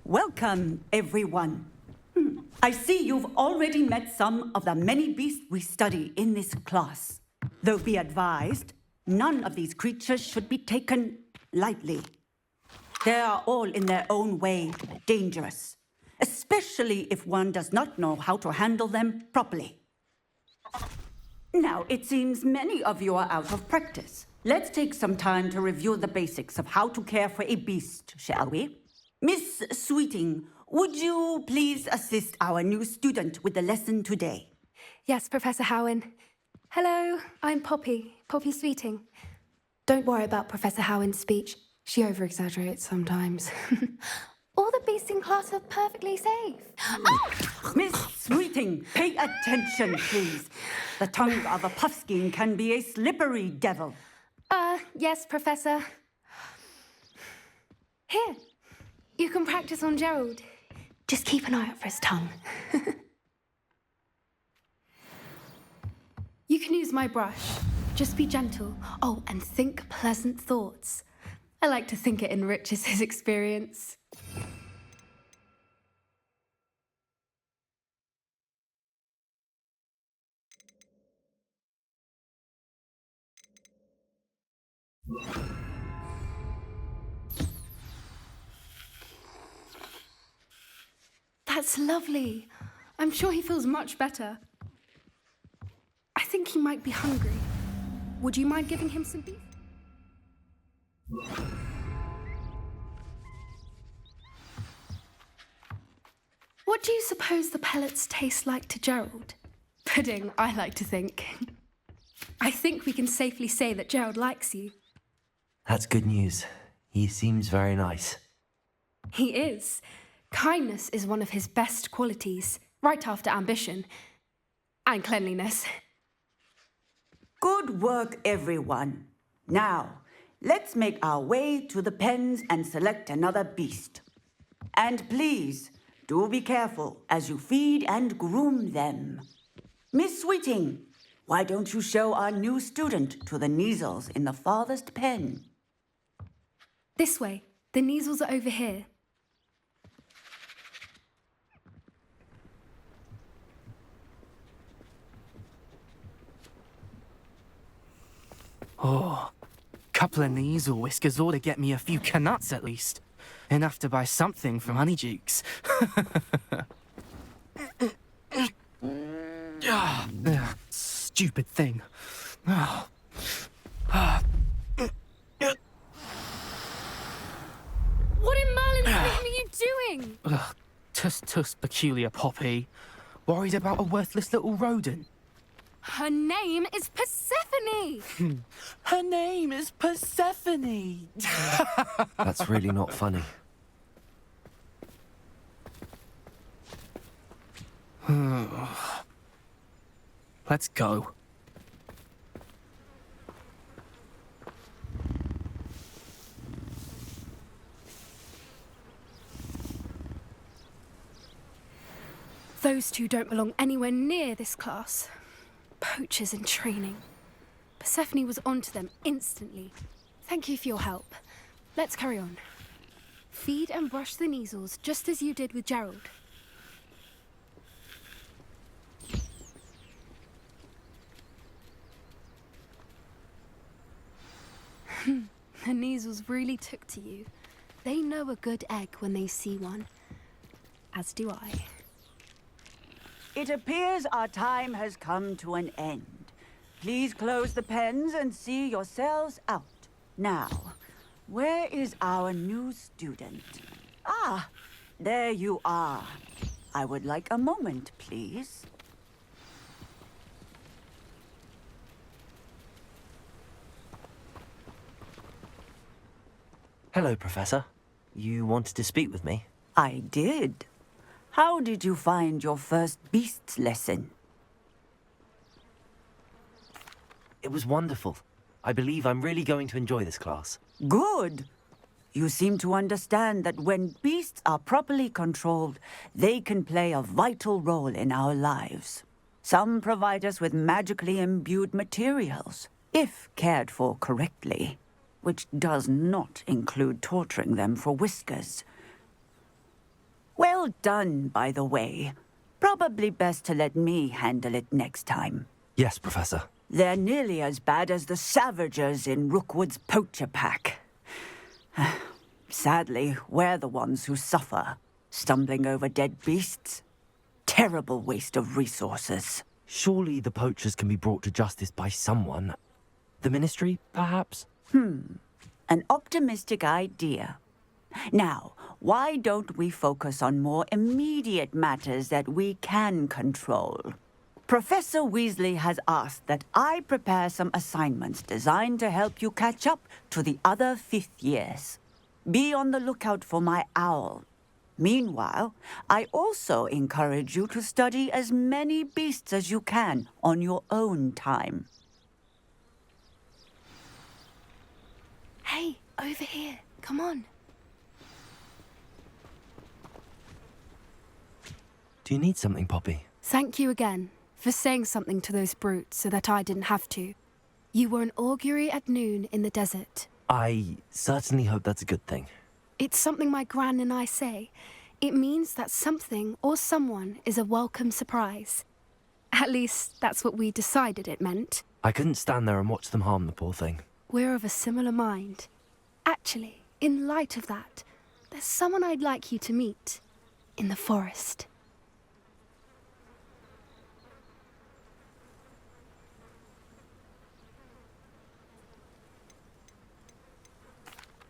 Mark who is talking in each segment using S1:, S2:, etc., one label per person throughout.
S1: Welcome, everyone. I see you've already met some of the many beasts we study in this class. Though be advised, none of these creatures should be taken lightly. They are all in their own way dangerous, especially if one does not know how to handle them properly. Now, it seems many of you are out of practice. Let's take some time to review the basics of how to care for a beast, shall we? Miss Sweeting, would you please assist our new student with the lesson today?
S2: Yes, Professor Howen. Hello, I'm Poppy Sweeting. Don't worry about Professor Howen's speech. She over-exaggerates sometimes. All the beasts in class are perfectly safe. Oh!
S1: Miss Sweeting, pay attention, please. The tongue of a puffskein can be a slippery devil.
S2: Yes, Professor. Here, you can practice on Gerald. Just keep an eye out for his tongue. You can use my brush. Just be gentle. Oh, and think pleasant thoughts. I like to think it enriches his experience. That's lovely. I'm sure he feels much better. I think he might be hungry. Would you mind giving him some beef? What do you suppose the pellets taste like to Gerald? Pudding, I like to think. I think we can safely say that Gerald likes you.
S3: That's good news. He seems very nice.
S2: He is. Kindness is one of his best qualities, right after ambition and cleanliness.
S1: Good work, everyone. Now, let's make our way to the pens and select another beast. And please, do be careful as you feed and groom them. Miss Sweeting, why don't you show our new student to the Neasels in the farthest pen?
S2: This way. The Neasels are over here.
S4: Oh, couple of Neasel whiskers ought to get me a few canuts at least. Enough to buy something from Honeydukes. Stupid thing.
S2: What in Merlin's name are you doing?
S4: Tuss, peculiar Poppy. Worried about a worthless little rodent.
S2: Her name is Persephone!
S4: Her name is Persephone!
S3: That's really not funny.
S4: Let's go.
S2: Those two don't belong anywhere near this class. Poachers in training. Persephone was onto them instantly. Thank you for your help. Let's carry on. Feed and brush the Neasels just as you did with Gerald. The Neasels really took to you. They know a good egg when they see one. As do I.
S1: It appears our time has come to an end. Please close the pens and see yourselves out. Now, where is our new student? Ah, there you are. I would like a moment, please.
S3: Hello, Professor. You wanted to speak with me?
S1: I did. How did you find your first beasts lesson?
S3: It was wonderful. I believe I'm really going to enjoy this class.
S1: Good. You seem to understand that when beasts are properly controlled, they can play a vital role in our lives. Some provide us with magically imbued materials, if cared for correctly, which does not include torturing them for whiskers. Well done, by the way. Probably best to let me handle it next time.
S3: Yes, Professor.
S1: They're nearly as bad as the Savagers in Rookwood's poacher pack. Sadly, we're the ones who suffer, stumbling over dead beasts. Terrible waste of resources.
S3: Surely the poachers can be brought to justice by someone. The Ministry, perhaps?
S1: An optimistic idea. Now, why don't we focus on more immediate matters that we can control? Professor Weasley has asked that I prepare some assignments designed to help you catch up to the other fifth years. Be on the lookout for my owl. Meanwhile, I also encourage you to study as many beasts as you can on your own time.
S2: Hey, over here. Come on.
S3: Do you need something, Poppy?
S2: Thank you again for saying something to those brutes so that I didn't have to. You were an augury at noon in the desert.
S3: I certainly hope that's a good thing.
S2: It's something my gran and I say. It means that something or someone is a welcome surprise. At least, that's what we decided it meant.
S3: I couldn't stand there and watch them harm the poor thing.
S2: We're of a similar mind. Actually, in light of that, there's someone I'd like you to meet. In the forest.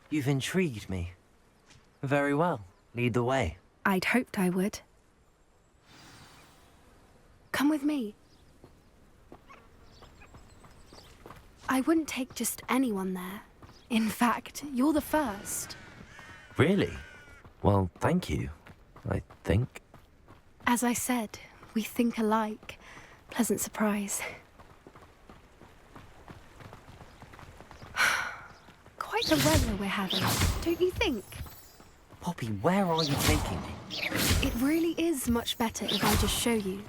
S3: You've intrigued me. Very well. Lead the way.
S2: I'd hoped I would. Come with me. I wouldn't take just anyone there. In fact, you're the first.
S3: Really? Well, thank you, I think.
S2: As I said, we think alike. Pleasant surprise. Quite the weather we're having, don't you think?
S3: Poppy, where are you taking me?
S2: It really is much better if I just show you.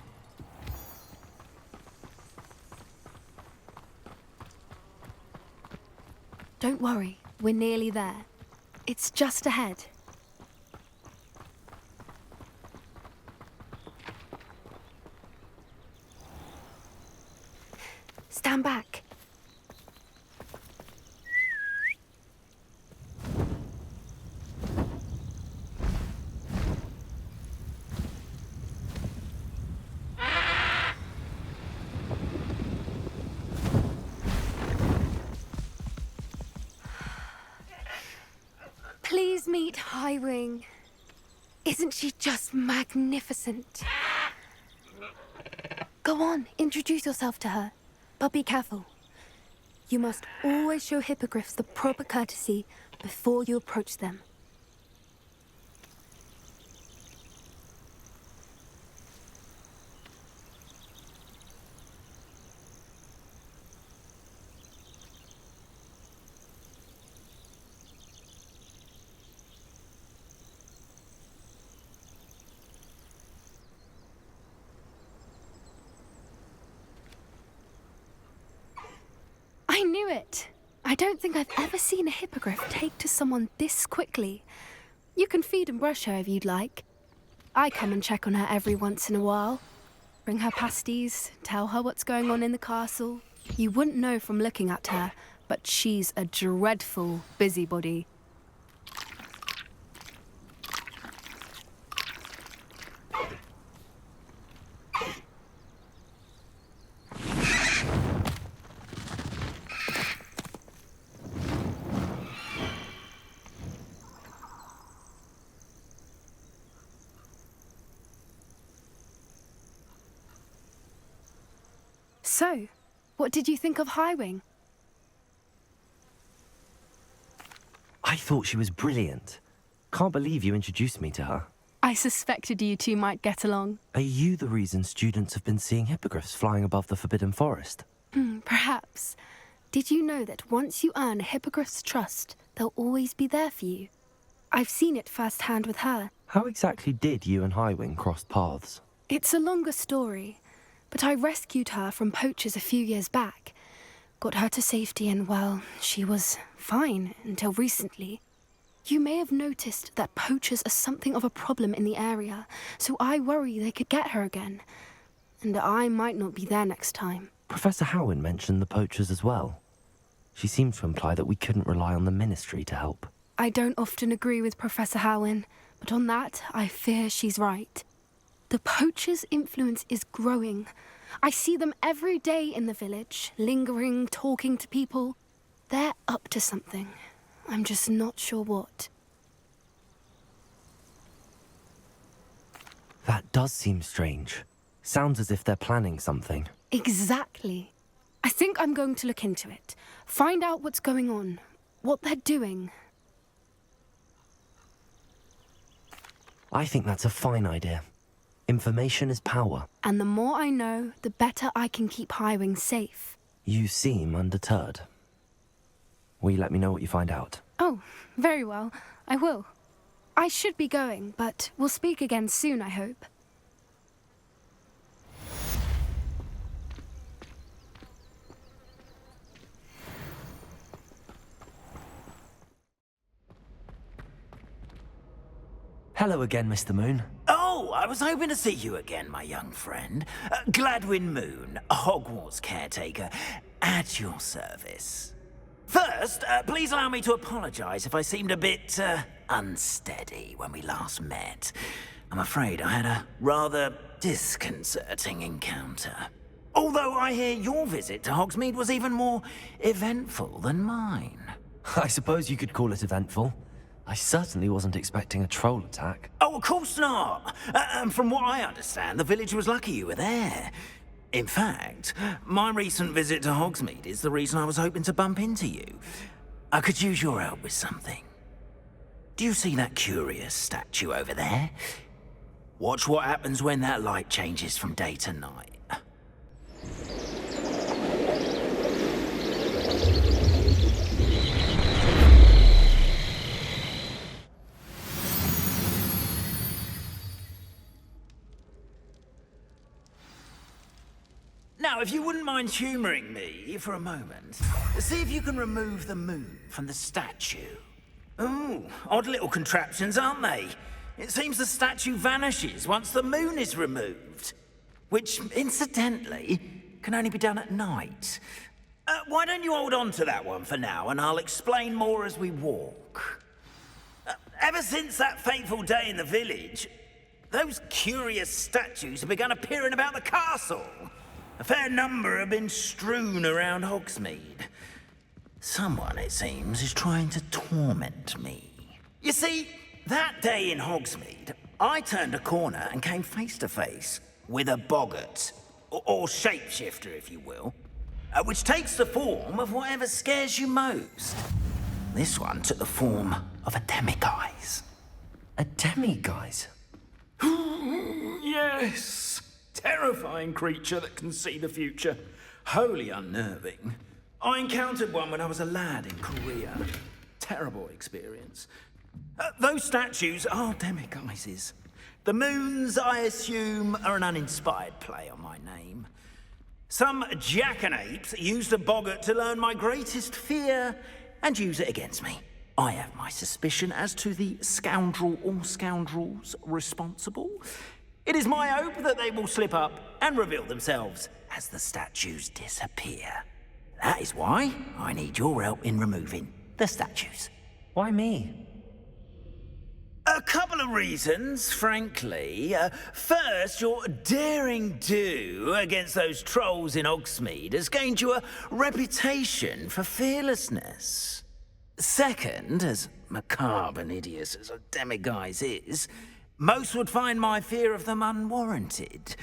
S2: Don't worry, we're nearly there. It's just ahead. Stand back. Please meet Highwing. Isn't she just magnificent? Go on, introduce yourself to her. But be careful. You must always show hippogriffs the proper courtesy before you approach them. I knew it! I don't think I've ever seen a hippogriff take to someone this quickly. You can feed and brush her if you'd like. I come and check on her every once in a while. Bring her pasties, tell her what's going on in the castle. You wouldn't know from looking at her, but she's a dreadful busybody. So, what did you think of Highwing?
S3: I thought she was brilliant. Can't believe you introduced me to her.
S2: I suspected you two might get along.
S3: Are you the reason students have been seeing hippogriffs flying above the Forbidden Forest?
S2: Perhaps. Did you know that once you earn a hippogriff's trust, they'll always be there for you? I've seen it firsthand with her.
S3: How exactly did you and Highwing cross paths?
S2: It's a longer story, but I rescued her from poachers a few years back. Got her to safety and, well, she was fine until recently. You may have noticed that poachers are something of a problem in the area, so I worry they could get her again. And I might not be there next time.
S3: Professor Howin mentioned the poachers as well. She seemed to imply that we couldn't rely on the Ministry to help.
S2: I don't often agree with Professor Howin, but on that, I fear she's right. The poachers' influence is growing. I see them every day in the village, lingering, talking to people. They're up to something. I'm just not sure what.
S3: That does seem strange. Sounds as if they're planning something.
S2: Exactly. I think I'm going to look into it. Find out what's going on, what they're doing.
S3: I think that's a fine idea. Information is power.
S2: And the more I know, the better I can keep Highwing safe.
S3: You seem undeterred. Will you let me know what you find out?
S2: Oh, very well. I will. I should be going, but we'll speak again soon, I hope.
S3: Hello again, Mr. Moon.
S5: Oh, I was hoping to see you again, my young friend. Gladwin Moon, Hogwarts caretaker, at your service. First, please allow me to apologize if I seemed a bit, unsteady when we last met. I'm afraid I had a rather disconcerting encounter. Although I hear your visit to Hogsmeade was even more eventful than mine.
S3: I suppose you could call it eventful. I certainly wasn't expecting a troll attack.
S5: Oh, of course not. And from what I understand, the village was lucky you were there. In fact, my recent visit to Hogsmeade is the reason I was hoping to bump into you. I could use your help with something. Do you see that curious statue over there? Watch what happens when that light changes from day to night. Now, if you wouldn't mind humouring me for a moment, see if you can remove the moon from the statue. Ooh, odd little contraptions, aren't they? It seems the statue vanishes once the moon is removed. Which, incidentally, can only be done at night. Why don't you hold on to that one for now, and I'll explain more as we walk. Ever since that fateful day in the village, those curious statues have begun appearing about the castle. A fair number have been strewn around Hogsmeade. Someone, it seems, is trying to torment me. You see, that day in Hogsmeade, I turned a corner and came face to face with a boggart, or shapeshifter, if you will, which takes the form of whatever scares you most. This one took the form of a demiguise.
S3: A demiguise?
S5: Yes. Terrifying creature that can see the future. Wholly unnerving. I encountered one when I was a lad in Korea. Terrible experience. Those statues are demiguises. The moons, I assume, are an uninspired play on my name. Some jackanapes used a boggart to learn my greatest fear and use it against me. I have my suspicion as to the scoundrel or scoundrels responsible. It is my hope that they will slip up and reveal themselves as the statues disappear. That is why I need your help in removing the statues.
S3: Why me?
S5: A couple of reasons, frankly. First, your daring do against those trolls in Hogsmeade has gained you a reputation for fearlessness. Second, as macabre and hideous as a demiguise is, most would find my fear of them unwarranted.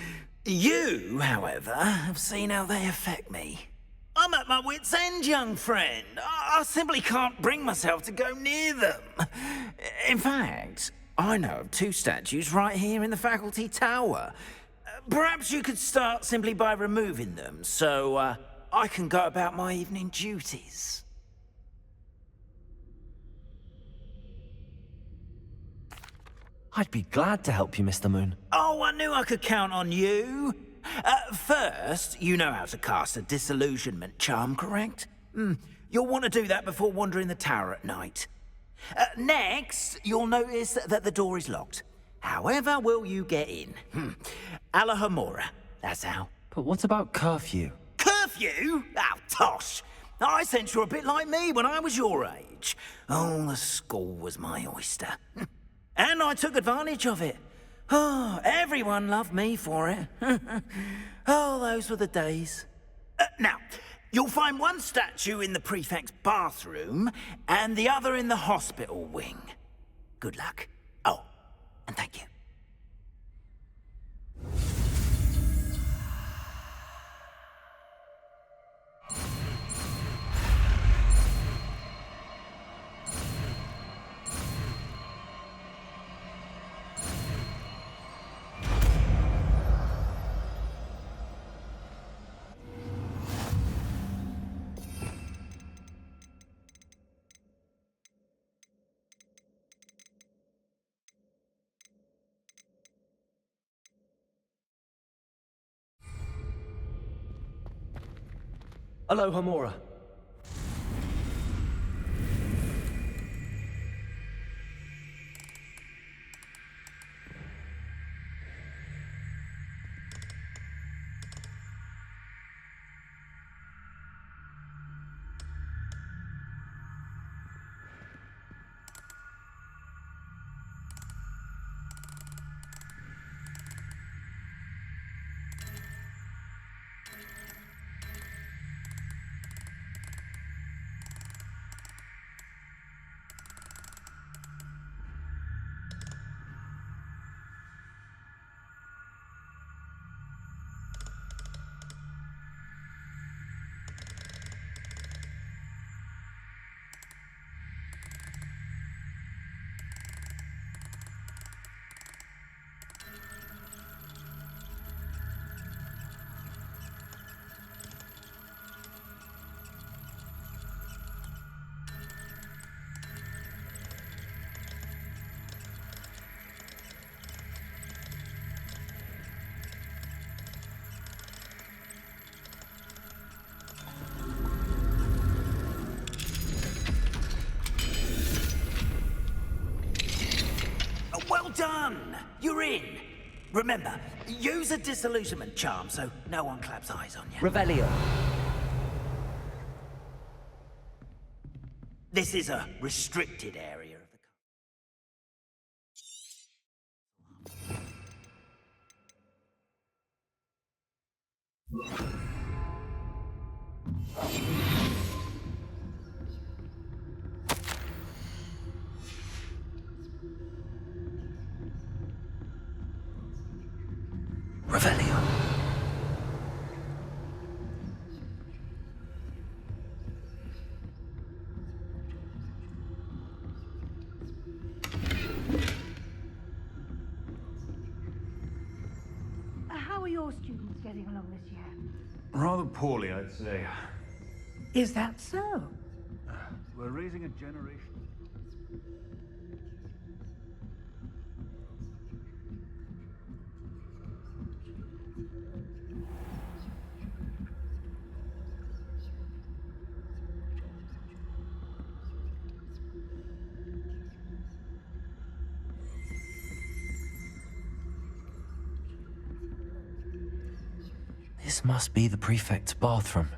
S5: You, however, have seen how they affect me. I'm at my wit's end, young friend. I simply can't bring myself to go near them. In fact, I know of 2 statues right here in the faculty tower. Perhaps you could start simply by removing them, so I can go about my evening duties.
S3: I'd be glad to help you, Mr. Moon.
S5: Oh, I knew I could count on you. First, you know how to cast a disillusionment charm, correct? You'll want to do that before wandering the tower at night. Next, you'll notice that the door is locked. However will you get in? Alahomora, that's how.
S3: But what about curfew?
S5: Curfew? Oh, tosh. I sense you're a bit like me when I was your age. Oh, the school was my oyster. And I took advantage of it. Oh, everyone loved me for it. Oh, those were the days. Now, you'll find one statue in the prefect's bathroom and the other in the hospital wing. Good luck. Oh, and thank you.
S3: Alohomora.
S5: Well done! You're in. Remember, use a disillusionment charm so no one claps eyes on you.
S3: Revelio.
S5: This is a restricted area of the
S3: Revelio.
S6: How are your students getting along this year?
S7: Rather poorly, I'd say.
S6: Is that so?
S7: We're raising a generation.
S3: This must be the prefect's bathroom.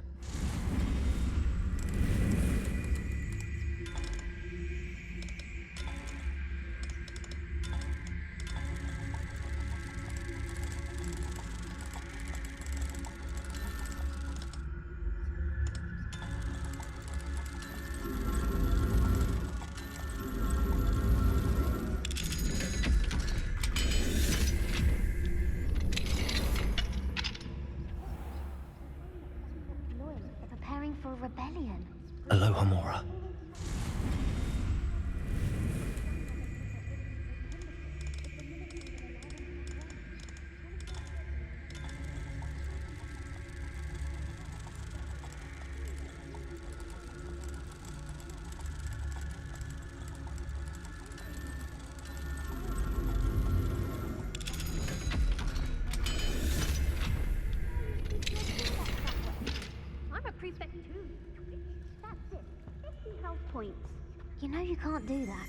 S8: You know you can't do that.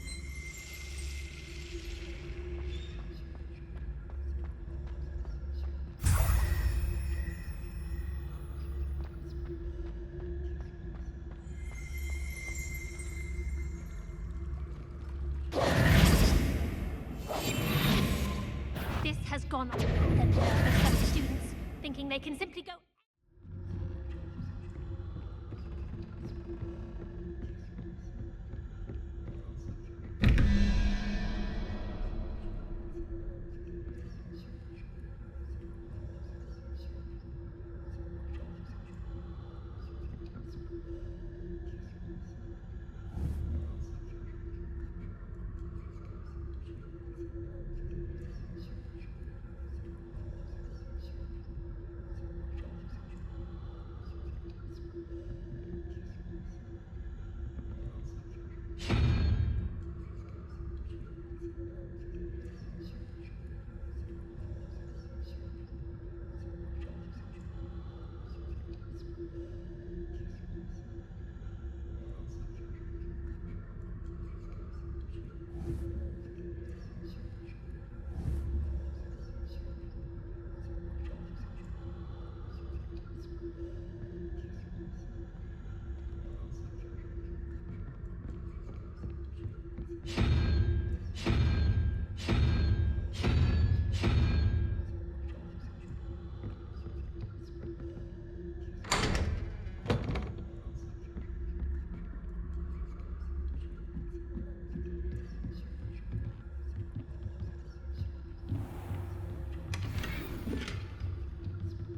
S9: This has gone on. The nerve of some students, thinking they can simply go...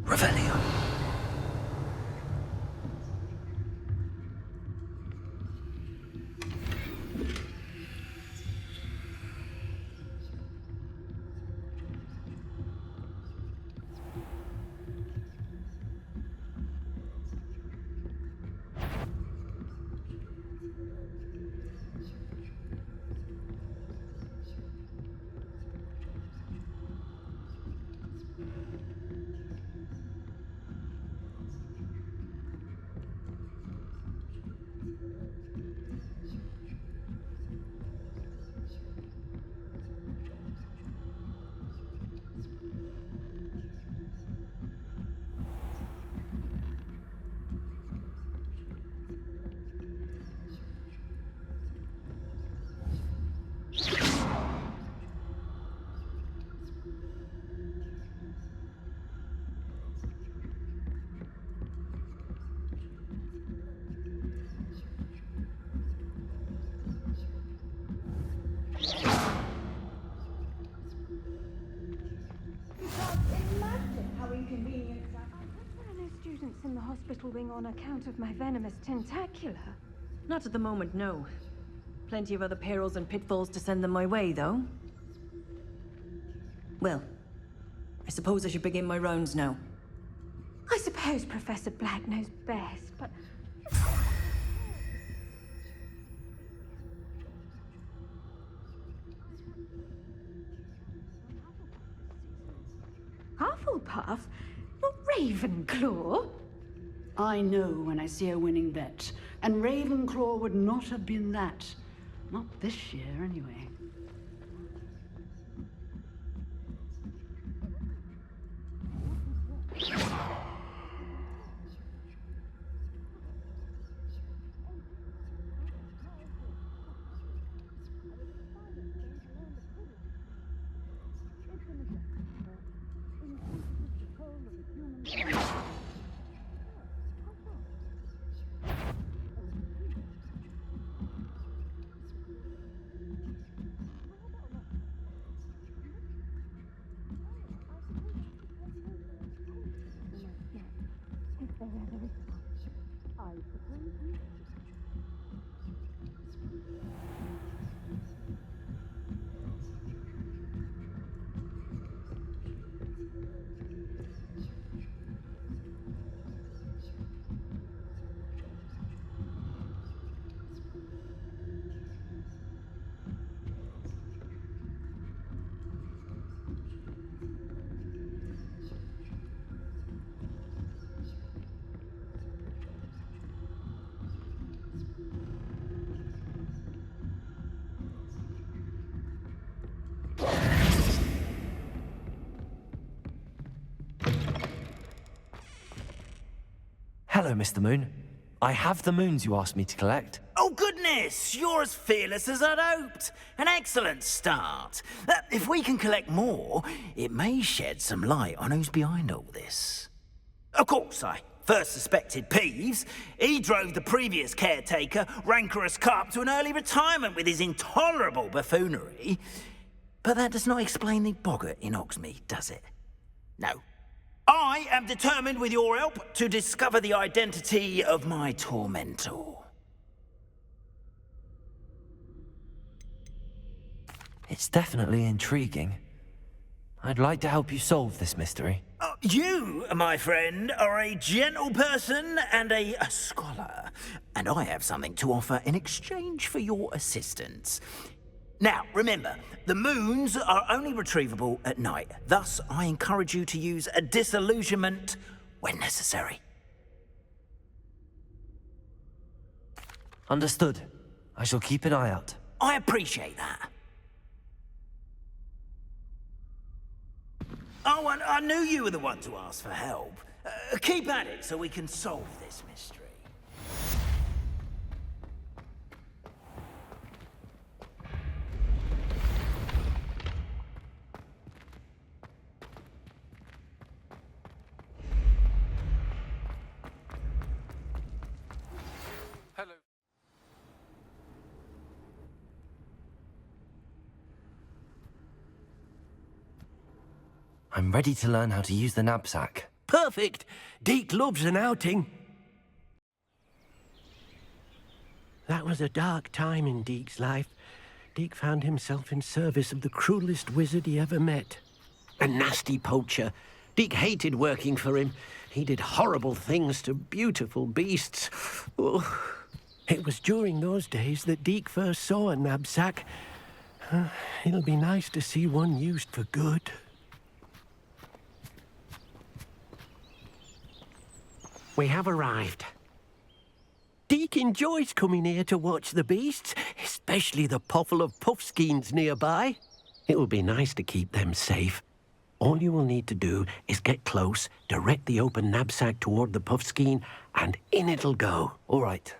S3: Revelio.
S10: In the hospital wing on account of my venomous tentacula.
S11: Not at the moment, no. Plenty of other perils and pitfalls to send them my way, though. Well, I suppose I should begin my rounds now.
S10: I suppose Professor Black knows best, but... Hufflepuff? Not Ravenclaw?
S6: I know when I see a winning bet, and Ravenclaw would not have been that. Not this year, anyway.
S3: Hello, Mr. Moon. I have the moons you asked me to collect.
S5: Oh, goodness! You're as fearless as I'd hoped. An excellent start. If we can collect more, it may shed some light on who's behind all this. Of course, I first suspected Peeves. He drove the previous caretaker, Rancorous Carp, to an early retirement with his intolerable buffoonery. But that does not explain the boggart in Oxmead, does it? No. I am determined, with your help, to discover the identity of my tormentor.
S3: It's definitely intriguing. I'd like to help you solve this mystery.
S5: You, my friend, are a gentle person and a scholar, and I have something to offer in exchange for your assistance. Now, remember, the moons are only retrievable at night. Thus, I encourage you to use a disillusionment when necessary.
S3: Understood. I shall keep an eye out.
S5: I appreciate that. Oh, and I knew you were the one to ask for help. Keep at it so we can solve this mystery.
S3: I'm ready to learn how to use the knapsack.
S8: Perfect! Deke loves an outing. That was a dark time in Deke's life. Deke found himself in service of the cruelest wizard he ever met. A nasty poacher. Deke hated working for him. He did horrible things to beautiful beasts. Oh. It was during those days that Deke first saw a knapsack. It'll be nice to see one used for good. We have arrived. Deke enjoys coming here to watch the beasts, especially the potful of puffskeins nearby. It will be nice to keep them safe. All you will need to do is get close, direct the open knapsack toward the puffskein, and in it'll go.
S3: All right.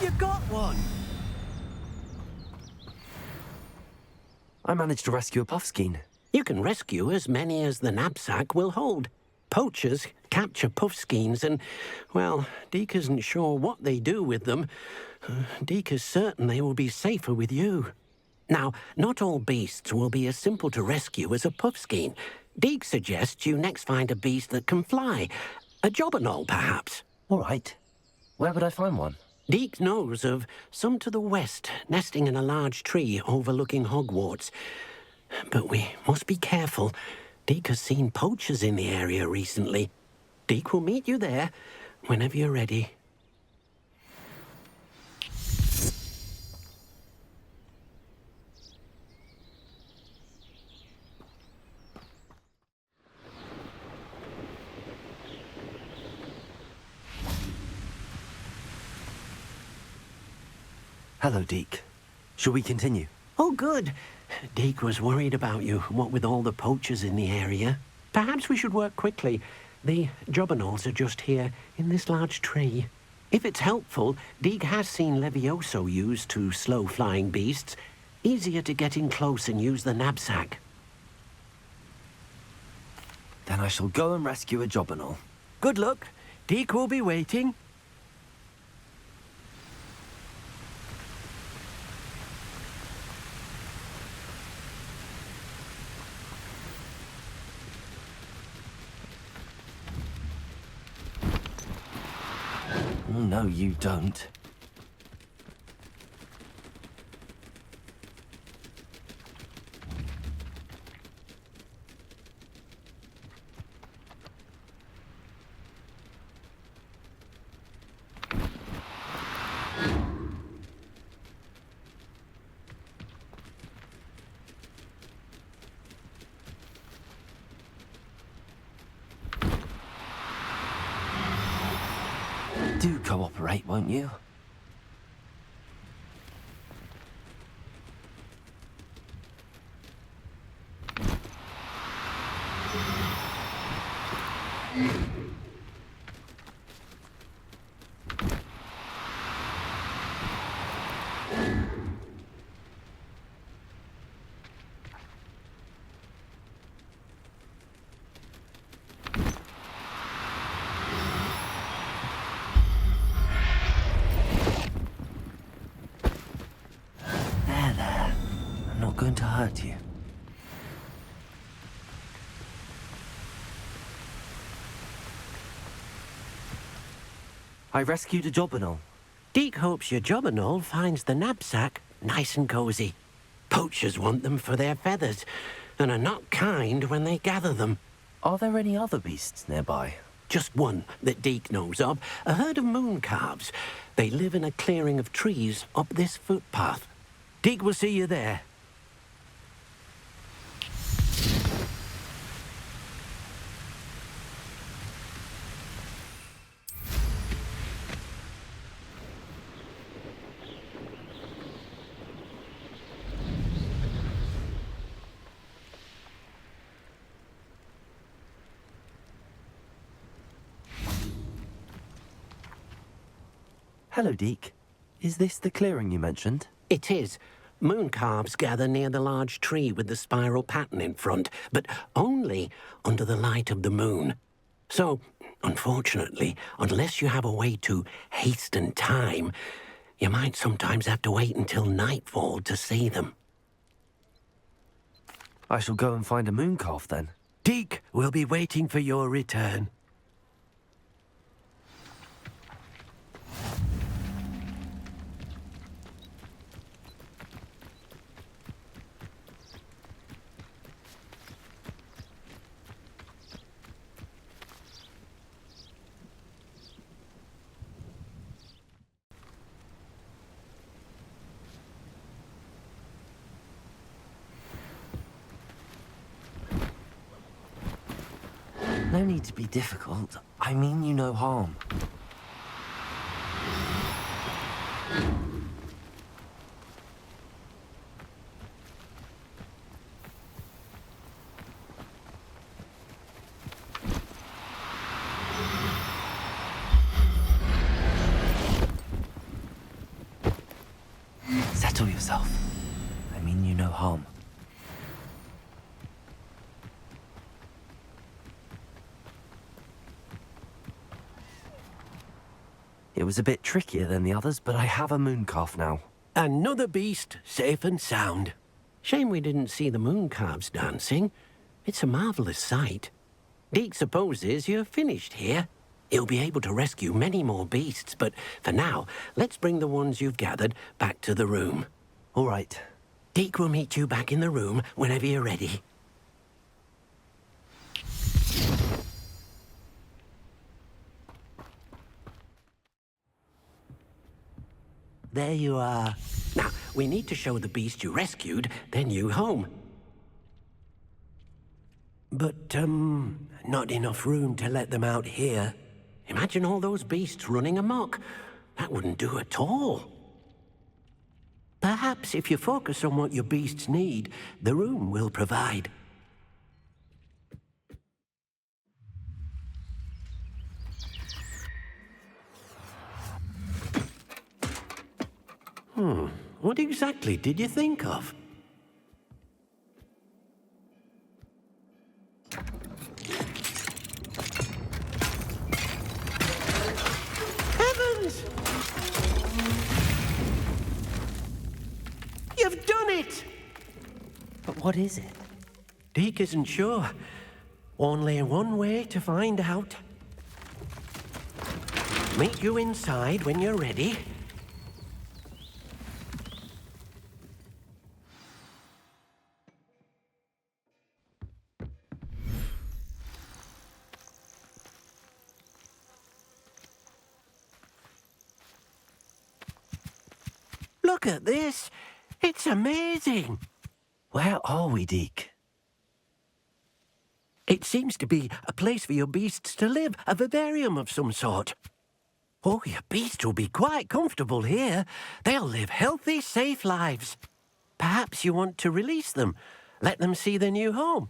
S8: You got one!
S3: I managed to rescue a puffskein.
S8: You can rescue as many as the knapsack will hold. Poachers capture puffskeins and, well, Deke isn't sure what they do with them. Deke is certain they will be safer with you. Now, not all beasts will be as simple to rescue as a puffskein. Deke suggests you next find a beast that can fly. A jobberknoll, perhaps.
S3: All right. Where would I find one?
S8: Deke knows of some to the west, nesting in a large tree overlooking Hogwarts. But we must be careful. Deke has seen poachers in the area recently. Deke will meet you there whenever you're ready.
S3: Hello, Deke. Shall we continue?
S8: Oh, good. Deke was worried about you, what with all the poachers in the area. Perhaps we should work quickly. The jobberknolls are just here, in this large tree. If it's helpful, Deke has seen Levioso used to slow flying beasts. Easier to get in close and use the knapsack.
S3: Then I shall go and rescue a jobberknoll.
S8: Good luck. Deke will be waiting.
S3: No, you don't. Do cooperate, won't you? There. I'm not going to hurt you. I rescued a jobberknoll.
S8: Deke hopes your jobberknoll finds the knapsack nice and cozy. Poachers want them for their feathers, and are not kind when they gather them.
S3: Are there any other beasts nearby?
S8: Just one that Deke knows of, a herd of moon calves. They live in a clearing of trees up this footpath. Deke will see you there.
S3: Hello, Deke. Is this the clearing you mentioned?
S8: It is. Moon calves gather near the large tree with the spiral pattern in front, but only under the light of the moon. So, unfortunately, unless you have a way to hasten time, you might sometimes have to wait until nightfall to see them.
S3: I shall go and find a moon calf then.
S8: Deke will be waiting for your return.
S3: No need to be difficult. I mean you no harm. Settle yourself. I mean you no harm. It was a bit trickier than the others, but I have a moon calf now.
S8: Another beast, safe and sound. Shame we didn't see the moon calves dancing. It's a marvellous sight. Deke supposes you're finished here. He'll be able to rescue many more beasts, but for now, let's bring the ones you've gathered back to the room.
S3: All right.
S8: Deke will meet you back in the room whenever you're ready. There you are. Now, we need to show the beast you rescued their new home. But, not enough room to let them out here. Imagine all those beasts running amok. That wouldn't do at all. Perhaps if you focus on what your beasts need, the room will provide. What exactly did you think of? Heavens! You've done it!
S3: But what is it?
S8: Deke isn't sure. Only one way to find out. Meet you inside when you're ready. Look at this. It's amazing.
S3: Where are we, Deke?
S8: It seems to be a place for your beasts to live, a vivarium of some sort. Oh, your beasts will be quite comfortable here. They'll live healthy, safe lives. Perhaps you want to release them. Let them see their new home.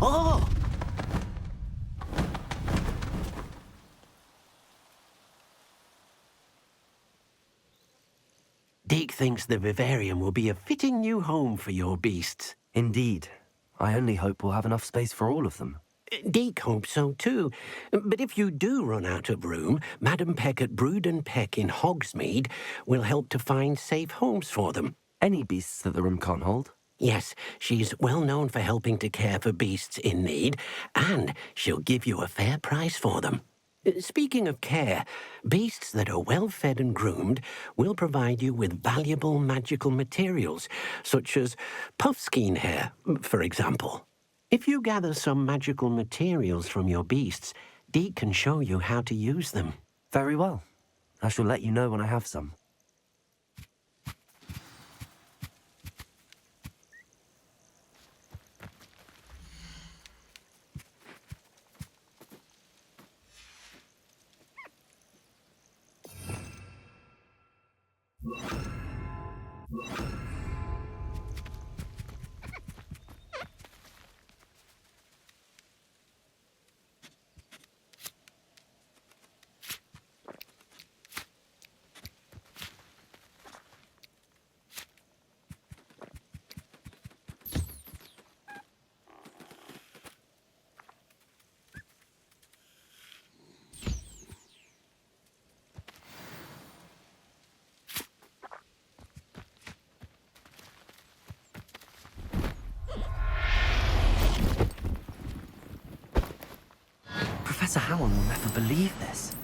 S8: Oh! Deke thinks the vivarium will be a fitting new home for your beasts.
S3: Indeed. I only hope we'll have enough space for all of them.
S8: Deke hopes so too. But if you do run out of room, Madam Peck at Brood and Peck in Hogsmeade will help to find safe homes for them.
S3: Any beasts that the room can't hold?
S8: Yes, she's well known for helping to care for beasts in need, and she'll give you a fair price for them. Speaking of care, beasts that are well fed and groomed will provide you with valuable magical materials, such as puffskein hair, for example. If you gather some magical materials from your beasts, Deke can show you how to use them.
S3: Very well. I shall let you know when I have some. Professor Howard will never believe this.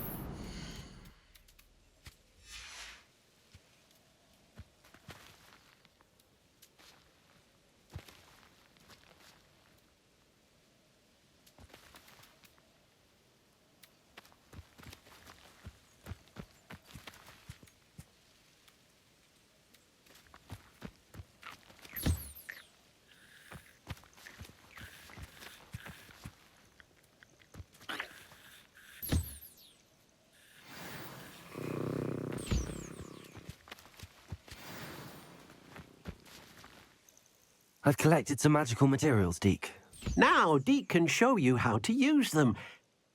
S3: I've collected some magical materials, Deke.
S8: Now Deke can show you how to use them.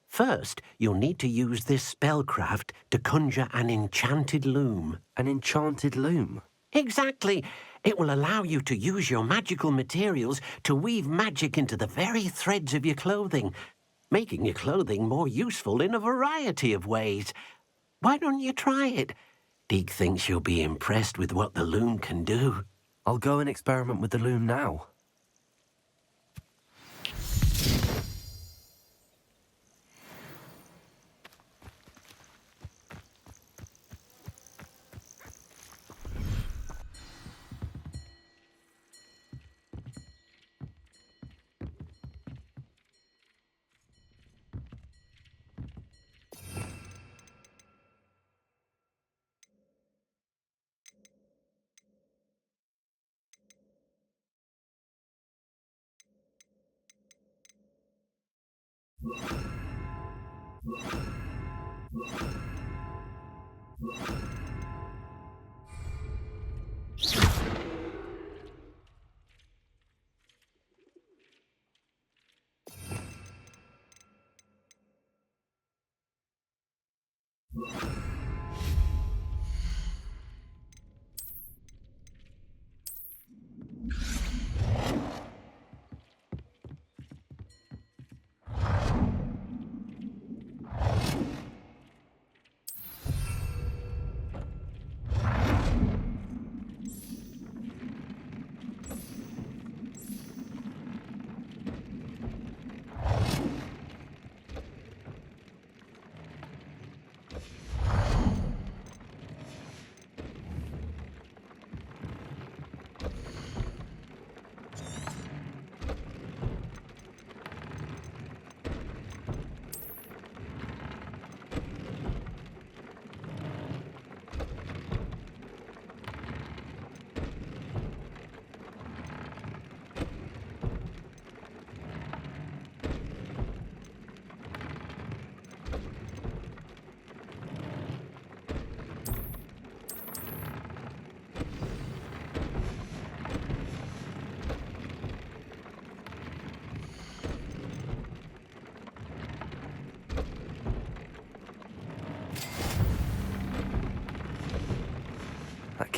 S8: First, you'll need to use this spellcraft to conjure an enchanted loom.
S3: An enchanted loom?
S8: Exactly. It will allow you to use your magical materials to weave magic into the very threads of your clothing, making your clothing more useful in a variety of ways. Why don't you try it? Deke thinks you'll be impressed with what the loom can do.
S3: I'll go and experiment with the loom now.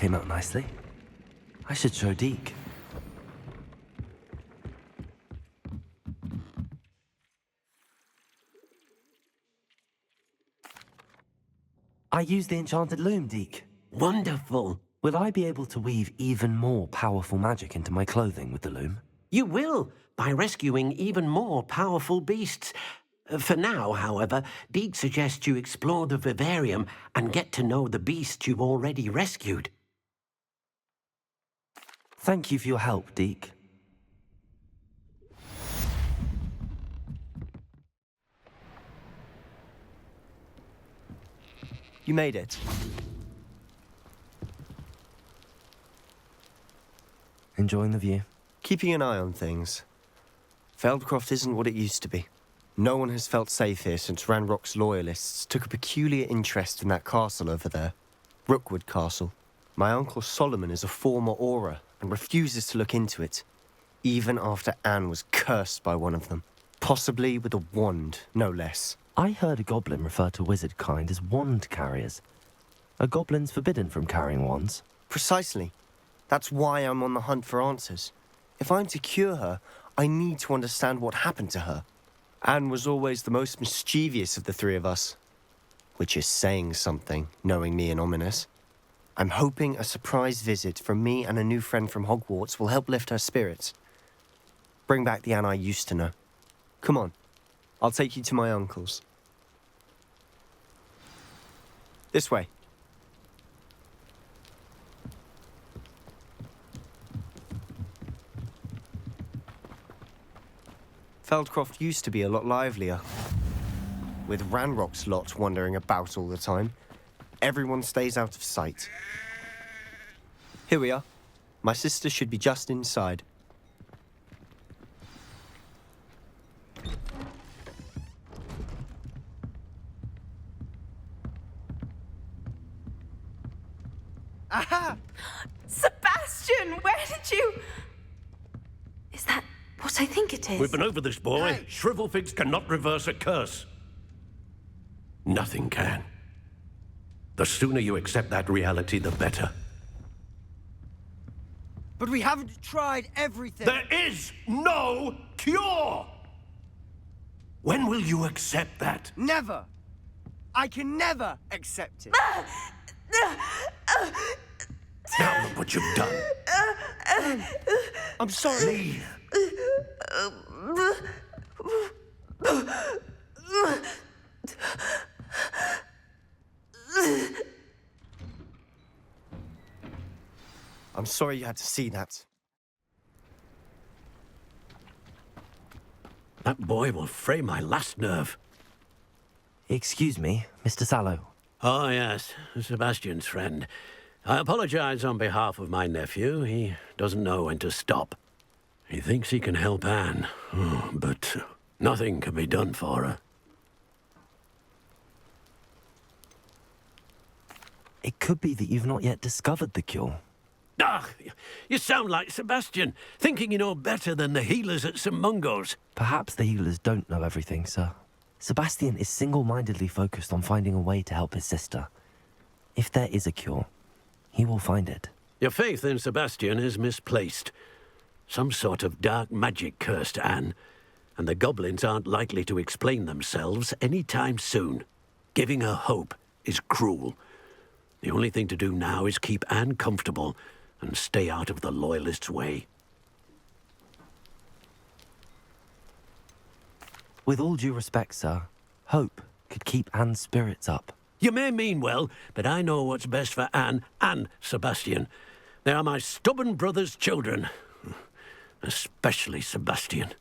S3: came out nicely. I should show Deke. I used the enchanted loom, Deke.
S8: Wonderful.
S3: Will I be able to weave even more powerful magic into my clothing with the loom?
S8: You will, by rescuing even more powerful beasts. For now, however, Deke suggests you explore the vivarium and get to know the beasts you've already rescued.
S3: Thank you for your help, Deke.
S12: You made it.
S3: Enjoying the view?
S12: Keeping an eye on things. Feldcroft isn't what it used to be. No one has felt safe here since Ranrock's loyalists took a peculiar interest in that castle over there. Rookwood Castle. My uncle Solomon is a former Auror and refuses to look into it, even after Anne was cursed by one of them. Possibly with a wand, no less.
S3: I heard a goblin refer to wizard kind as wand carriers. Are goblins forbidden from carrying wands?
S12: Precisely. That's why I'm on the hunt for answers. If I'm to cure her, I need to understand what happened to her. Anne was always the most mischievous of the three of us. Which is saying something, knowing me and Ominous. I'm hoping a surprise visit from me and a new friend from Hogwarts will help lift her spirits. Bring back the Anne I used to know. Come on. I'll take you to my uncle's. This way. Feldcroft used to be a lot livelier. With Ranrock's lot wandering about all the time, everyone stays out of sight. Here we are. My sister should be just inside.
S13: Aha! Sebastian, where did you... Is that what I think it is?
S8: We've been over this, boy. Hey. Shrivelfigs cannot reverse a curse. Nothing can. The sooner you accept that reality, the better.
S14: But we haven't tried everything.
S8: There is no cure! When will you accept that?
S14: Never! I can never accept it.
S8: Now look what you've done.
S14: I'm sorry.
S8: Leave.
S12: I'm sorry you had to see that.
S8: That boy will fray my last nerve.
S3: Excuse me, Mr. Sallow.
S8: Oh, yes, Sebastian's friend. I apologize on behalf of my nephew. He doesn't know when to stop. He thinks he can help Anne, but nothing can be done for her.
S3: It could be that you've not yet discovered the cure.
S8: Ah, you sound like Sebastian, thinking you know better than the healers at St. Mungo's.
S3: Perhaps the healers don't know everything, sir. Sebastian is single-mindedly focused on finding a way to help his sister. If there is a cure, he will find it.
S8: Your faith in Sebastian is misplaced. Some sort of dark magic cursed Anne, and the goblins aren't likely to explain themselves any time soon. Giving her hope is cruel. The only thing to do now is keep Anne comfortable and stay out of the Loyalists' way.
S3: With all due respect, sir, hope could keep Anne's spirits up.
S8: You may mean well, but I know what's best for Anne and Sebastian. They are my stubborn brother's children. Especially Sebastian.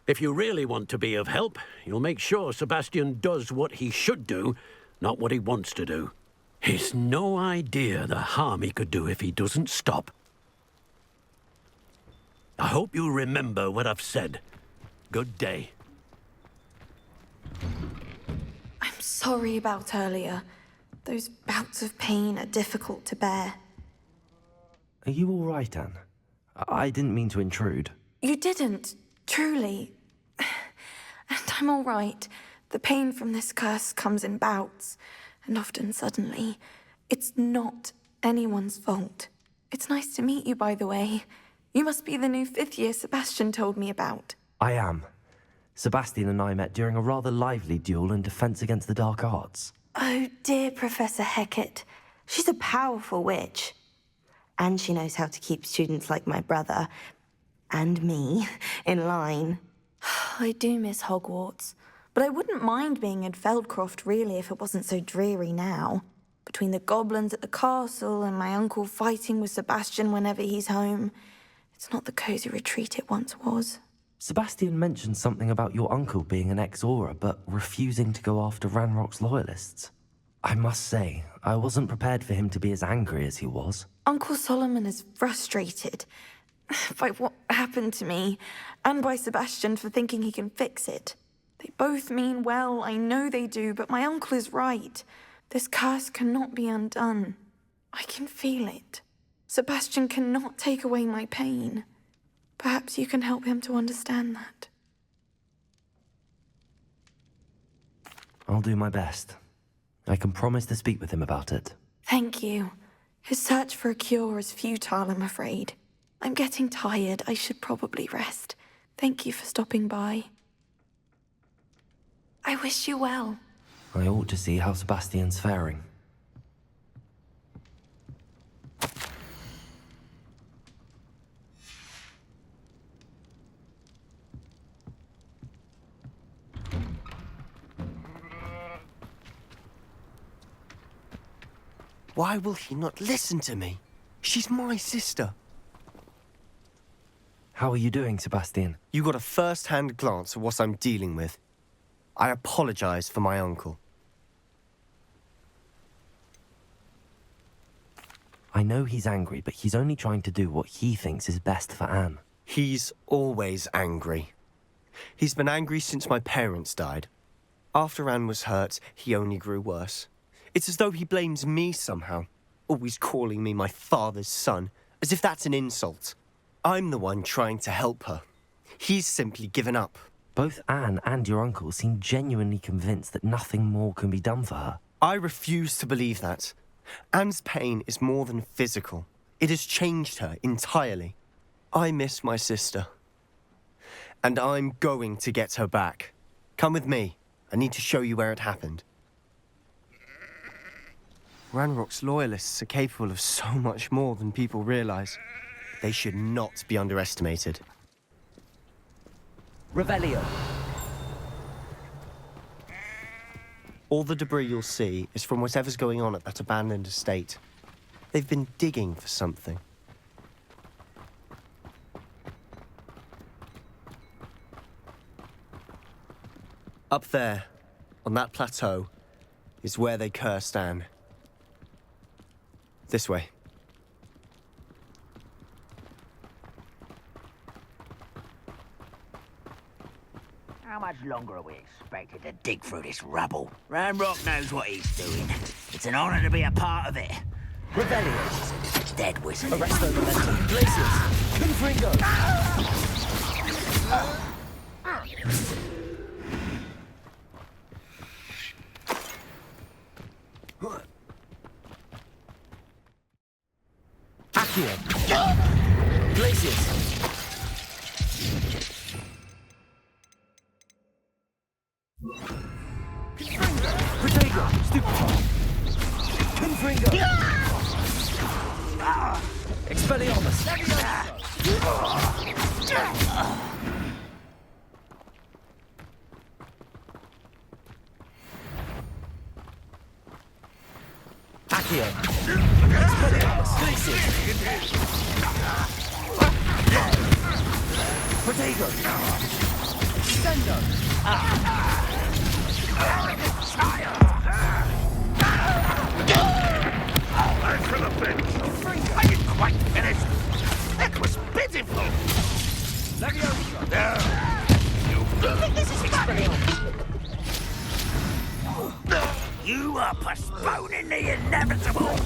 S8: If you really want to be of help, you'll make sure Sebastian does what he should do, not what he wants to do. He's no idea the harm he could do if he doesn't stop. I hope you remember what I've said. Good day.
S10: I'm sorry about earlier. Those bouts of pain are difficult to bear.
S3: Are you all right, Anne? I didn't mean to intrude.
S10: You didn't, truly. And I'm all right. The pain from this curse comes in bouts, and often suddenly. It's not anyone's fault. It's nice to meet you, by the way. You must be the new 5th year Sebastian told me about.
S3: I am. Sebastian and I met during a rather lively duel in Defense Against the Dark Arts.
S10: Oh, dear Professor Hecat. She's a powerful witch. And she knows how to keep students like my brother, and me, in line. I do miss Hogwarts, but I wouldn't mind being in Feldcroft, really, if it wasn't so dreary now. Between the goblins at the castle and my uncle fighting with Sebastian whenever he's home, it's not the cosy retreat it once was.
S3: Sebastian mentioned something about your uncle being an ex-Auror, but refusing to go after Ranrock's loyalists. I must say, I wasn't prepared for him to be as angry as he was.
S10: Uncle Solomon is frustrated by what happened to me, and by Sebastian for thinking he can fix it. They both mean well, I know they do, but my uncle is right. This curse cannot be undone. I can feel it. Sebastian cannot take away my pain. Perhaps you can help him to understand that.
S3: I'll do my best. I can promise to speak with him about it.
S10: Thank you. His search for a cure is futile, I'm afraid. I'm getting tired. I should probably rest. Thank you for stopping by. I wish you well.
S3: I ought to see how Sebastian's faring.
S12: Why will he not listen to me? She's my sister.
S3: How are you doing, Sebastian?
S12: You got a first-hand glance at what I'm dealing with. I apologize for my uncle.
S3: I know he's angry, but he's only trying to do what he thinks is best for Anne.
S12: He's always angry. He's been angry since my parents died. After Anne was hurt, he only grew worse. It's as though he blames me somehow, always calling me my father's son, as if that's an insult. I'm the one trying to help her. He's simply given up.
S3: Both Anne and your uncle seem genuinely convinced that nothing more can be done for her.
S12: I refuse to believe that. Anne's pain is more than physical. It has changed her entirely. I miss my sister. And I'm going to get her back. Come with me. I need to show you where it happened. Ranrock's loyalists are capable of so much more than people realize. They should not be underestimated.
S3: Revelio.
S12: All the debris you'll see is from whatever's going on at that abandoned estate. They've been digging for something. Up there, on that plateau, is where they cursed Anne. This way.
S5: How much longer are we expected to dig through this rubble? Ranrock knows what he's doing. It's an honor to be a part of it.
S3: Revelio.
S5: Dead wizard.
S3: Arresto momentum. Glaciers. Confringo. Accio. Glaciers. Protego. Stupefy. Confringo. Expelliarmus. Accio. Expelliarmus. Glaciers. Protego. Sendo.
S15: I should have been. I didn't quite finish. That was pitiful. You are postponing the inevitable.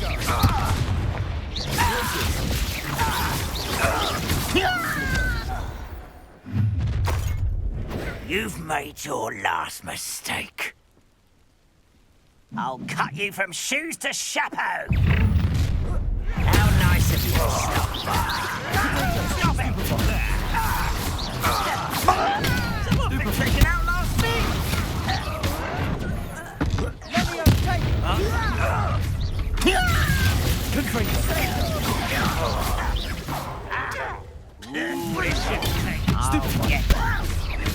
S15: You've made your last mistake. I'll cut you from shoes to chapeau.
S5: Someone's been taken out last week!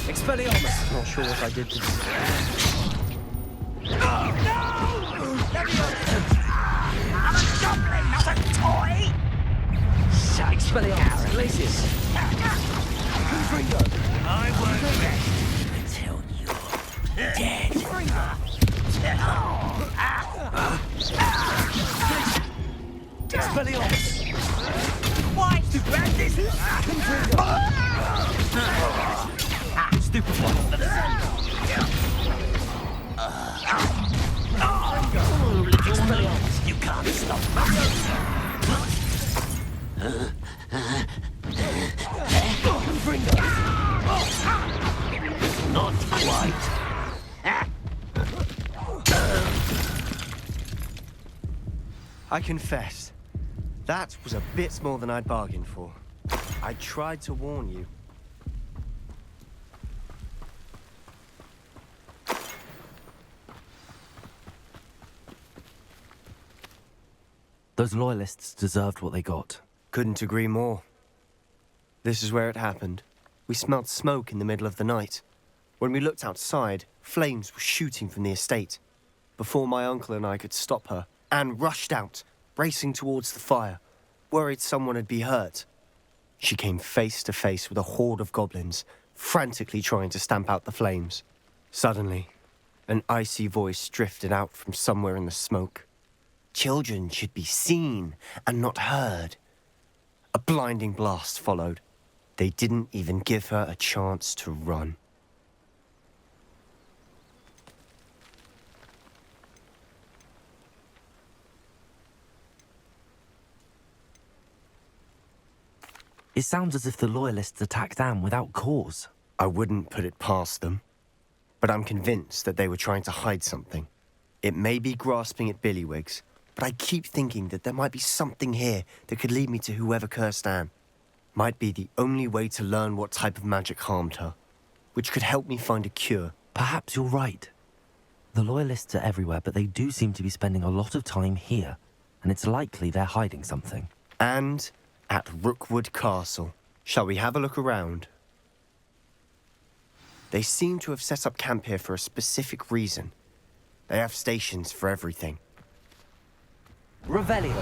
S12: Expelliarmus! Not sure what I did to
S5: I'm a goblin, not a toy!
S12: Expelliarmus! Glacius!
S5: I won't rest until you're dead.
S12: Expelliarmus!
S5: Why? This is Expelliarmus! You can't stop Not quite.
S12: I confess, that was a bit more than I'd bargained for. I tried to warn you.
S3: Those loyalists deserved what they got.
S12: Couldn't agree more. This is where it happened. We smelled smoke in the middle of the night. When we looked outside, flames were shooting from the estate. Before my uncle and I could stop her, Anne rushed out, racing towards the fire, worried someone had been hurt. She came face to face with a horde of goblins, frantically trying to stamp out the flames. Suddenly, an icy voice drifted out from somewhere in the smoke. Children should be seen and not heard. A blinding blast followed. They didn't even give her a chance to run.
S3: It sounds as if the Loyalists attacked Anne without cause.
S12: I wouldn't put it past them, but I'm convinced that they were trying to hide something. It may be grasping at Billywigs, but I keep thinking that there might be something here that could lead me to whoever cursed Anne. Might be the only way to learn what type of magic harmed her, which could help me find a cure.
S3: Perhaps you're right. The Loyalists are everywhere, but they do seem to be spending a lot of time here, and it's likely they're hiding something.
S12: And at Rookwood Castle. Shall we have a look around? They seem to have set up camp here for a specific reason. They have stations for everything.
S3: Revelio.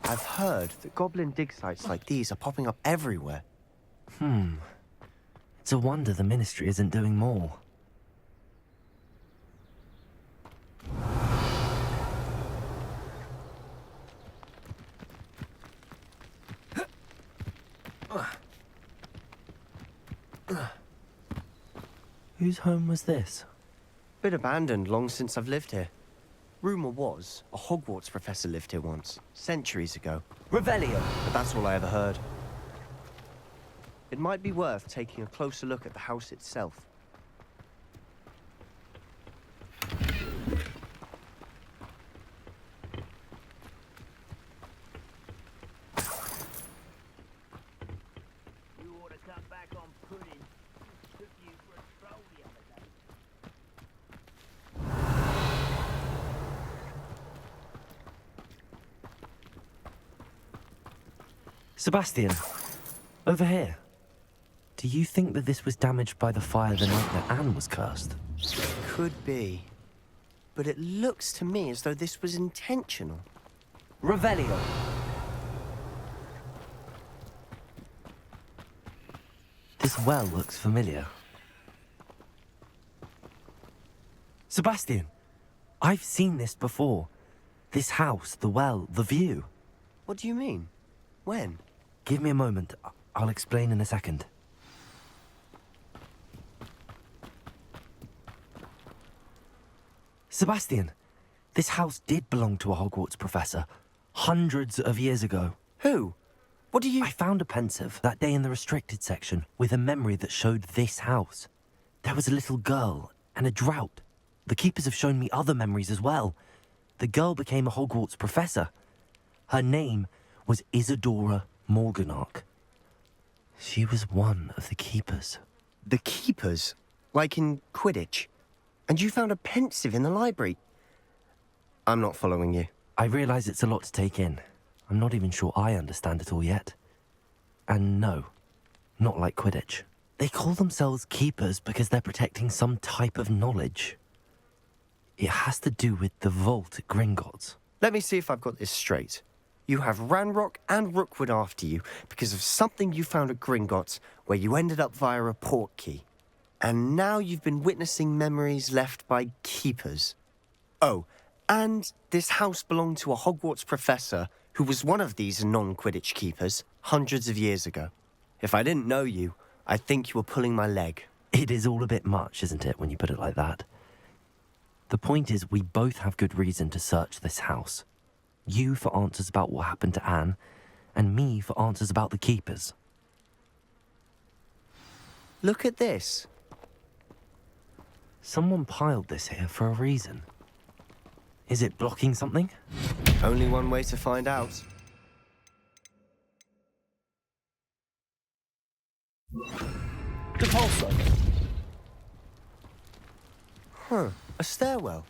S12: I've heard that goblin dig sites like these are popping up everywhere.
S3: It's a wonder the Ministry isn't doing more. Whose home was this?
S12: Been abandoned long since I've lived here. Rumour was, a Hogwarts professor lived here once, centuries ago.
S3: Revelio!
S12: But that's all I ever heard. It might be worth taking a closer look at the house itself.
S5: You ought to come back on pudding. Took you for a stroll the other day.
S3: Sebastian, over here. Do you think that this was damaged by the fire the night that Anne was cursed?
S12: Could be. But it looks to me as though this was intentional.
S3: Revelio. This well looks familiar. Sebastian, I've seen this before. This house, the well, the view.
S12: What do you mean? When?
S3: Give me a moment. I'll explain in a second. Sebastian, this house did belong to a Hogwarts professor. Hundreds of years ago.
S12: Who? What do you...
S3: I found a pensive that day in the restricted section with a memory that showed this house. There was a little girl and a drought. The Keepers have shown me other memories as well. The girl became a Hogwarts professor. Her name was Isadora Morganach. She was one of the Keepers.
S12: The Keepers? Like in Quidditch? And you found a pensive in the library? I'm not following you.
S3: I realize it's a lot to take in. I'm not even sure I understand it all yet. And no, not like Quidditch. They call themselves Keepers because they're protecting some type of knowledge. It has to do with the vault at Gringotts.
S12: Let me see if I've got this straight. You have Ranrock and Rookwood after you because of something you found at Gringotts where you ended up via a portkey. And now you've been witnessing memories left by Keepers. Oh, and this house belonged to a Hogwarts professor who was one of these non-Quidditch Keepers hundreds of years ago. If I didn't know you, I'd think you were pulling my leg.
S3: It is all a bit much, isn't it, when you put it like that? The point is, we both have good reason to search this house. You for answers about what happened to Anne, and me for answers about the Keepers.
S12: Look at this.
S3: Someone piled this here for a reason. Is it blocking something?
S12: Only one way to find out.
S15: Repulsor.
S12: Huh, a stairwell.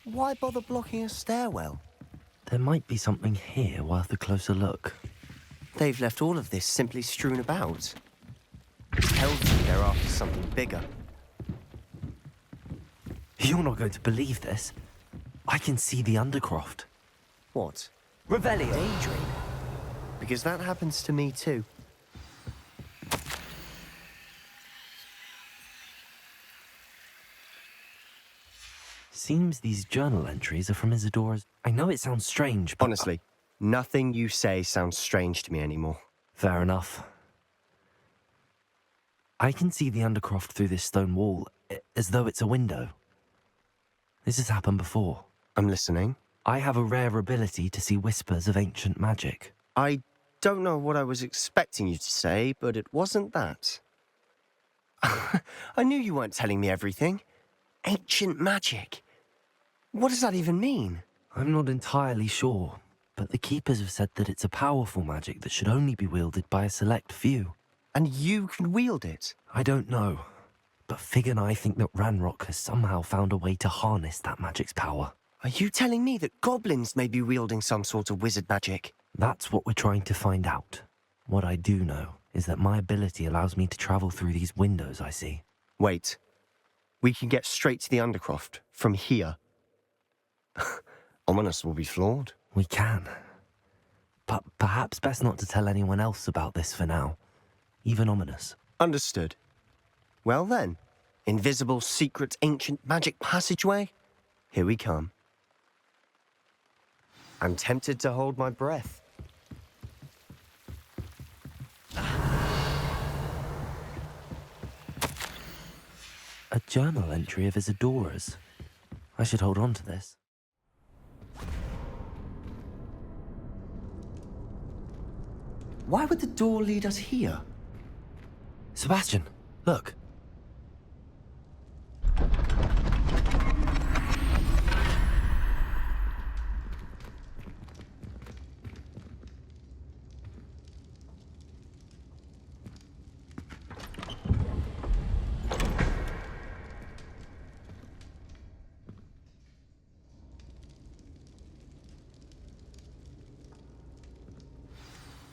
S12: Why bother blocking a stairwell?
S3: There might be something here worth a closer look.
S12: They've left all of this simply strewn about. Tells me they're after something bigger.
S3: You're not going to believe this. I can see the Undercroft.
S12: What?
S3: Revelio.
S12: Daydream. Because that happens to me too.
S3: Seems these journal entries are from Isadora's... I know it sounds strange, but...
S12: Honestly, nothing you say sounds strange to me anymore.
S3: Fair enough. I can see the Undercroft through this stone wall, as though it's a window. This has happened before.
S12: I'm listening.
S3: I have a rare ability to see whispers of ancient magic.
S12: I don't know what I was expecting you to say, but it wasn't that. I knew you weren't telling me everything. Ancient magic. What does that even mean?
S3: I'm not entirely sure, but the Keepers have said that it's a powerful magic that should only be wielded by a select few.
S12: And you can wield it?
S3: I don't know, but Fig and I think that Ranrock has somehow found a way to harness that magic's power.
S12: Are you telling me that goblins may be wielding some sort of wizard magic?
S3: That's what we're trying to find out. What I do know is that my ability allows me to travel through these windows I see.
S12: Wait. We can get straight to the Undercroft from here. Ominous will be flawed.
S3: We can. But perhaps best not to tell anyone else about this for now. Even Ominous.
S12: Understood. Well then, invisible, secret, ancient magic passageway? Here we come. I'm tempted to hold my breath.
S3: A journal entry of Isadora's. I should hold on to this.
S12: Why would the door lead us here?
S3: Sebastian, look.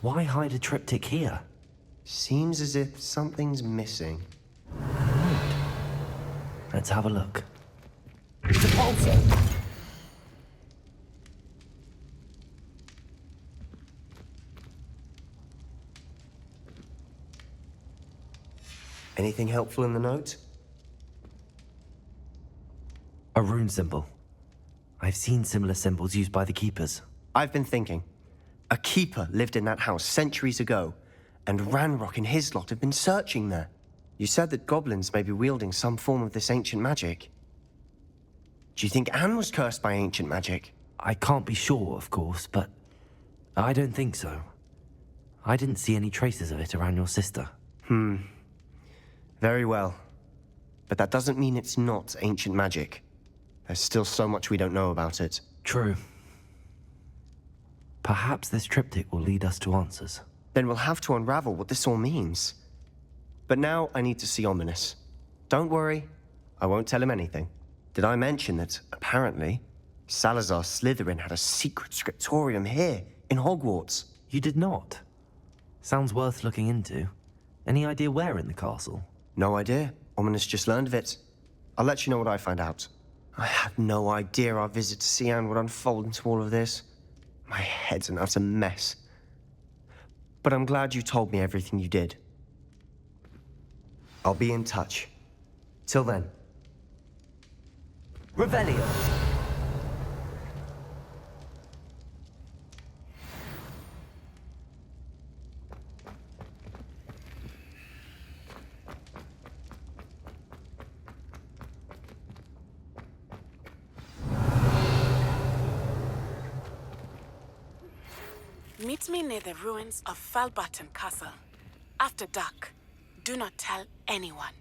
S3: Why hide a triptych here?
S12: Seems as if something's missing.
S3: Let's have a look.
S12: Anything helpful in the note?
S3: A rune symbol. I've seen similar symbols used by the Keepers.
S12: I've been thinking. A keeper lived in that house centuries ago, and Ranrock and his lot have been searching there. You said that goblins may be wielding some form of this ancient magic. Do you think Anne was cursed by ancient magic?
S3: I can't be sure, of course, but I don't think so. I didn't see any traces of it around your sister.
S12: Very well. But that doesn't mean it's not ancient magic. There's still so much we don't know about it.
S3: True. Perhaps this triptych will lead us to answers.
S12: Then we'll have to unravel what this all means. But now I need to see Ominous. Don't worry, I won't tell him anything. Did I mention that, apparently, Salazar Slytherin had a secret scriptorium here, in Hogwarts?
S3: You did not? Sounds worth looking into. Any idea where in the castle?
S12: No idea. Ominous just learned of it. I'll let you know what I find out. I had no idea our visit to Cian would unfold into all of this. My head's an utter mess. But I'm glad you told me everything you did. I'll be in touch. Till then.
S3: Revelio.
S16: Meet me near the ruins of Falbaton Castle. After dark. Do not tell anyone.